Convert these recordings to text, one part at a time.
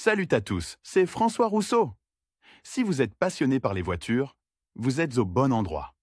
Salut à tous, c'est François Rousseau. Si vous êtes passionné par les voitures, vous êtes au bon endroit.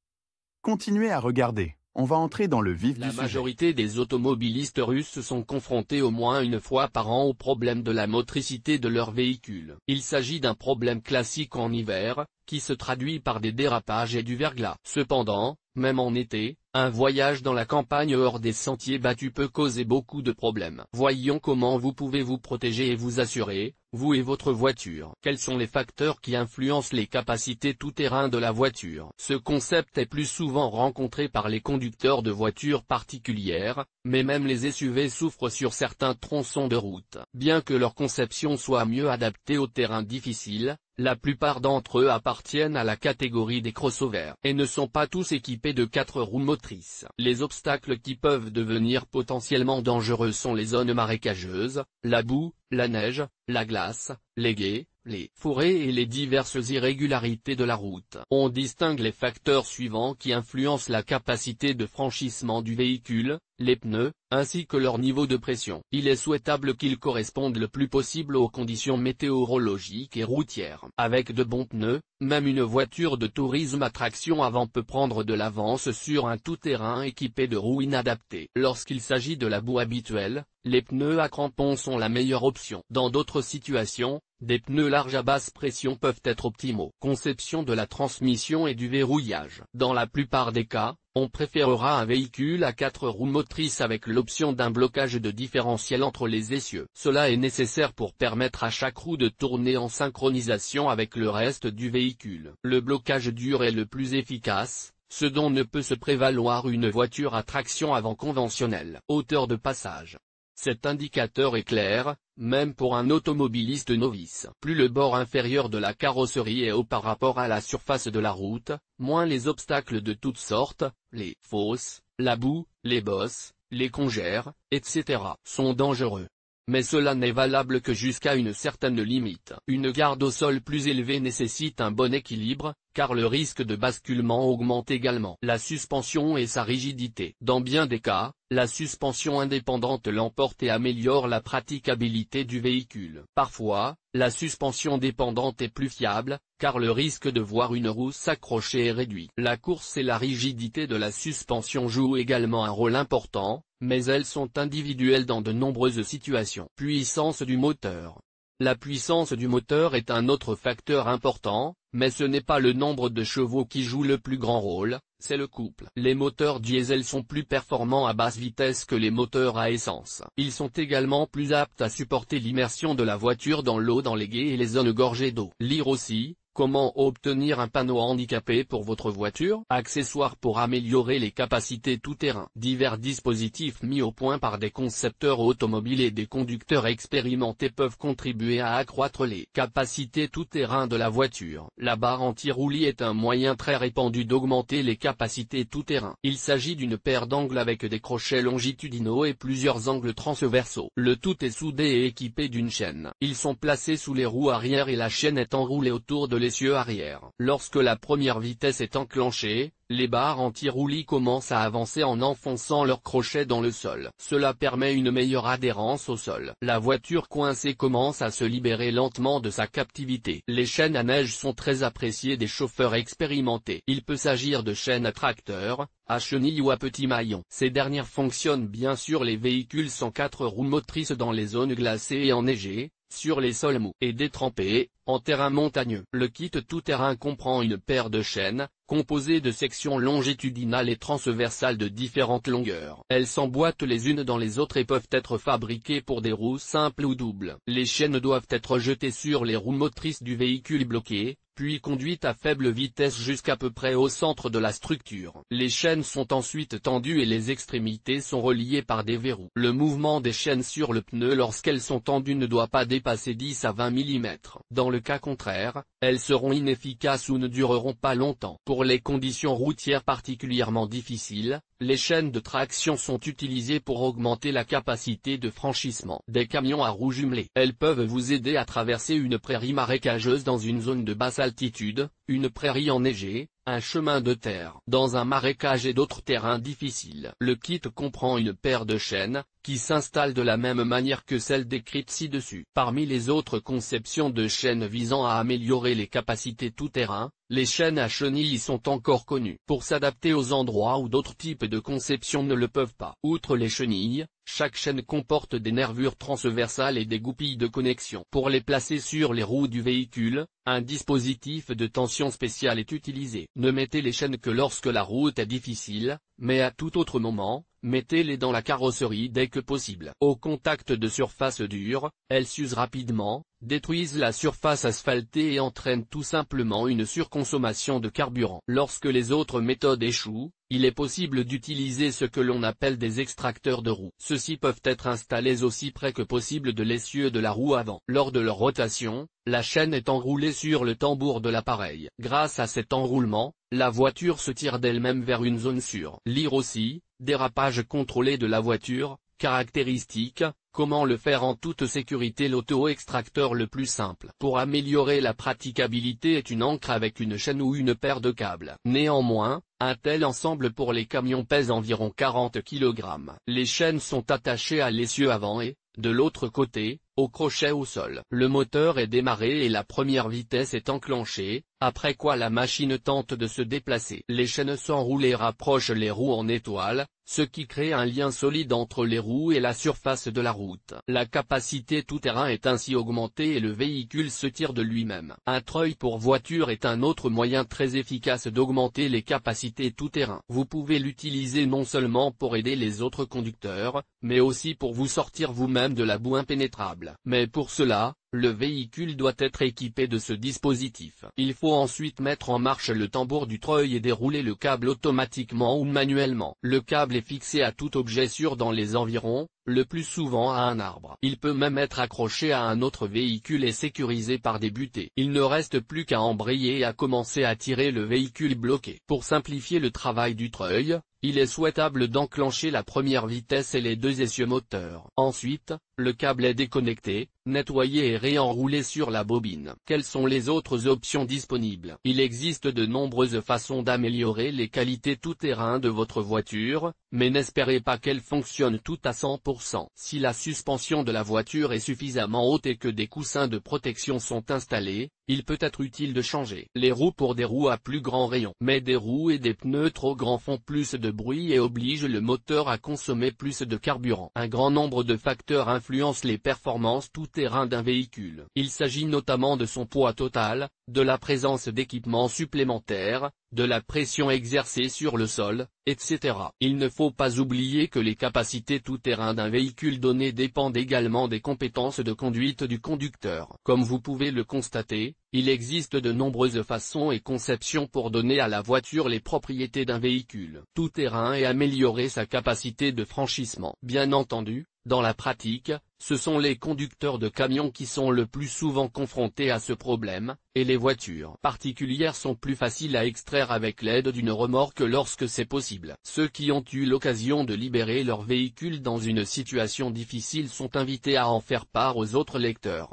Continuez à regarder, on va entrer dans le vif du La sujet. majorité des automobilistes russes sont confrontés au moins une fois par an au problème de la motricité de leur véhicule. Il s'agit d'un problème classique en hiver, qui se traduit par des dérapages et du verglas. Cependant, même en été, un voyage dans la campagne hors des sentiers battus peut causer beaucoup de problèmes. Voyons comment vous pouvez vous protéger et vous assurer, vous et votre voiture. Quels sont les facteurs qui influencent les capacités tout-terrain de la voiture? Ce concept est plus souvent rencontré par les conducteurs de voitures particulières, mais même les SUV souffrent sur certains tronçons de route. Bien que leur conception soit mieux adaptée aux terrains difficiles, la plupart d'entre eux appartiennent à la catégorie des crossovers, et ne sont pas tous équipés de 4 roues motrices. Les obstacles qui peuvent devenir potentiellement dangereux sont les zones marécageuses, la boue, la neige, la glace, les gués, les forêts et les diverses irrégularités de la route. On distingue les facteurs suivants qui influencent la capacité de franchissement du véhicule, les pneus, ainsi que leur niveau de pression. Il est souhaitable qu'ils correspondent le plus possible aux conditions météorologiques et routières. Avec de bons pneus, même une voiture de tourisme à traction avant peut prendre de l'avance sur un tout-terrain équipé de roues inadaptées. Lorsqu'il s'agit de la boue habituelle, les pneus à crampons sont la meilleure option. Dans d'autres situations, des pneus larges à basse pression peuvent être optimaux. Conception de la transmission et du verrouillage. Dans la plupart des cas, on préférera un véhicule à 4 roues motrices avec l'option d'un blocage de différentiel entre les essieux. Cela est nécessaire pour permettre à chaque roue de tourner en synchronisation avec le reste du véhicule. Le blocage dur est le plus efficace, ce dont ne peut se prévaloir une voiture à traction avant conventionnelle. Hauteur de passage. Cet indicateur est clair, même pour un automobiliste novice. Plus le bord inférieur de la carrosserie est haut par rapport à la surface de la route, moins les obstacles de toutes sortes, les fosses, la boue, les bosses, les congères, etc. sont dangereux. Mais cela n'est valable que jusqu'à une certaine limite. Une garde au sol plus élevée nécessite un bon équilibre, car le risque de basculement augmente également. La suspension et sa rigidité. Dans bien des cas, la suspension indépendante l'emporte et améliore la praticabilité du véhicule. Parfois, la suspension dépendante est plus fiable, car le risque de voir une roue s'accrocher est réduit. La course et la rigidité de la suspension jouent également un rôle important, mais elles sont individuelles dans de nombreuses situations. Puissance du moteur. La puissance du moteur est un autre facteur important, mais ce n'est pas le nombre de chevaux qui joue le plus grand rôle, c'est le couple. Les moteurs diesel sont plus performants à basse vitesse que les moteurs à essence. Ils sont également plus aptes à supporter l'immersion de la voiture dans l'eau dans les gués et les zones gorgées d'eau. Lire aussi. Comment obtenir un panneau handicapé pour votre voiture? Accessoires pour améliorer les capacités tout-terrain. Divers dispositifs mis au point par des concepteurs automobiles et des conducteurs expérimentés peuvent contribuer à accroître les capacités tout-terrain de la voiture. La barre anti-roulis est un moyen très répandu d'augmenter les capacités tout-terrain. Il s'agit d'une paire d'angles avec des crochets longitudinaux et plusieurs angles transversaux. Le tout est soudé et équipé d'une chaîne. Ils sont placés sous les roues arrière et la chaîne est enroulée autour de l'essieu arrière. Lorsque la première vitesse est enclenchée, les barres anti-roulis commencent à avancer en enfonçant leurs crochets dans le sol. Cela permet une meilleure adhérence au sol. La voiture coincée commence à se libérer lentement de sa captivité. Les chaînes à neige sont très appréciées des chauffeurs expérimentés. Il peut s'agir de chaînes à tracteur, à chenilles ou à petits maillons. Ces dernières fonctionnent bien sur les véhicules sans 4 roues motrices dans les zones glacées et enneigées, sur les sols mous et détrempés, en terrain montagneux. Le kit tout-terrain comprend une paire de chaînes, composée de sections longitudinales et transversales de différentes longueurs. Elles s'emboîtent les unes dans les autres et peuvent être fabriquées pour des roues simples ou doubles. Les chaînes doivent être jetées sur les roues motrices du véhicule bloqué, puis conduites à faible vitesse jusqu'à peu près au centre de la structure. Les chaînes sont ensuite tendues et les extrémités sont reliées par des verrous. Le mouvement des chaînes sur le pneu lorsqu'elles sont tendues ne doit pas dépasser 10 à 20 mm. Dans le cas contraire, elles seront inefficaces ou ne dureront pas longtemps. Pour les conditions routières particulièrement difficiles, les chaînes de traction sont utilisées pour augmenter la capacité de franchissement des camions à roues jumelées. Elles peuvent vous aider à traverser une prairie marécageuse dans une zone de basse altitude, une prairie enneigée, un chemin de terre dans un marécage et d'autres terrains difficiles. Le kit comprend une paire de chaînes, qui s'installe de la même manière que celle décrite ci-dessus. Parmi les autres conceptions de chaînes visant à améliorer les capacités tout-terrain, les chaînes à chenilles sont encore connues pour s'adapter aux endroits où d'autres types de conceptions ne le peuvent pas. Outre les chenilles, chaque chaîne comporte des nervures transversales et des goupilles de connexion. Pour les placer sur les roues du véhicule, un dispositif de tension spécial est utilisé. Ne mettez les chaînes que lorsque la route est difficile, mais à tout autre moment, mettez-les dans la carrosserie dès que possible. Au contact de surfaces dures, elles s'usent rapidement, détruisent la surface asphaltée et entraînent tout simplement une surconsommation de carburant. Lorsque les autres méthodes échouent, il est possible d'utiliser ce que l'on appelle des extracteurs de roues. Ceux-ci peuvent être installés aussi près que possible de l'essieu de la roue avant. Lors de leur rotation, la chaîne est enroulée sur le tambour de l'appareil. Grâce à cet enroulement, la voiture se tire d'elle-même vers une zone sûre. Lire aussi, dérapage contrôlé de la voiture, caractéristiques, comment le faire en toute sécurité. L'auto-extracteur le plus simple pour améliorer la praticabilité est une ancre avec une chaîne ou une paire de câbles. Néanmoins, un tel ensemble pour les camions pèse environ 40 kg. Les chaînes sont attachées à l'essieu avant et, de l'autre côté, au crochet au sol. Le moteur est démarré et la première vitesse est enclenchée, après quoi la machine tente de se déplacer. Les chaînes s'enroulent et rapprochent les roues en étoile, ce qui crée un lien solide entre les roues et la surface de la route. La capacité tout-terrain est ainsi augmentée et le véhicule se tire de lui-même. Un treuil pour voiture est un autre moyen très efficace d'augmenter les capacités tout-terrain. Vous pouvez l'utiliser non seulement pour aider les autres conducteurs, mais aussi pour vous sortir vous-même de la boue impénétrable. Mais pour cela, le véhicule doit être équipé de ce dispositif. Il faut ensuite mettre en marche le tambour du treuil et dérouler le câble automatiquement ou manuellement. Le câble est fixé à tout objet sûr dans les environs, le plus souvent à un arbre. Il peut même être accroché à un autre véhicule et sécurisé par des butées. Il ne reste plus qu'à embrayer et à commencer à tirer le véhicule bloqué. Pour simplifier le travail du treuil, il est souhaitable d'enclencher la première vitesse et les deux essieux moteurs. Ensuite, le câble est déconnecté, nettoyé et réenroulé sur la bobine. Quelles sont les autres options disponibles? Il existe de nombreuses façons d'améliorer les qualités tout-terrain de votre voiture, mais n'espérez pas qu'elles fonctionnent toutes à 100%. Si la suspension de la voiture est suffisamment haute et que des coussins de protection sont installés, il peut être utile de changer les roues pour des roues à plus grand rayon. Mais des roues et des pneus trop grands font plus de bruit et obligent le moteur à consommer plus de carburant. Un grand nombre de facteurs influencent les performances tout-terrain d'un véhicule. Il s'agit notamment de son poids total, de la présence d'équipements supplémentaires, de la pression exercée sur le sol, etc. Il ne faut pas oublier que les capacités tout-terrain d'un véhicule donné dépendent également des compétences de conduite du conducteur. Comme vous pouvez le constater, il existe de nombreuses façons et conceptions pour donner à la voiture les propriétés d'un véhicule tout-terrain et améliorer sa capacité de franchissement. Bien entendu, dans la pratique, ce sont les conducteurs de camions qui sont le plus souvent confrontés à ce problème, et les voitures particulières sont plus faciles à extraire avec l'aide d'une remorque lorsque c'est possible. Ceux qui ont eu l'occasion de libérer leur véhicule dans une situation difficile sont invités à en faire part aux autres lecteurs.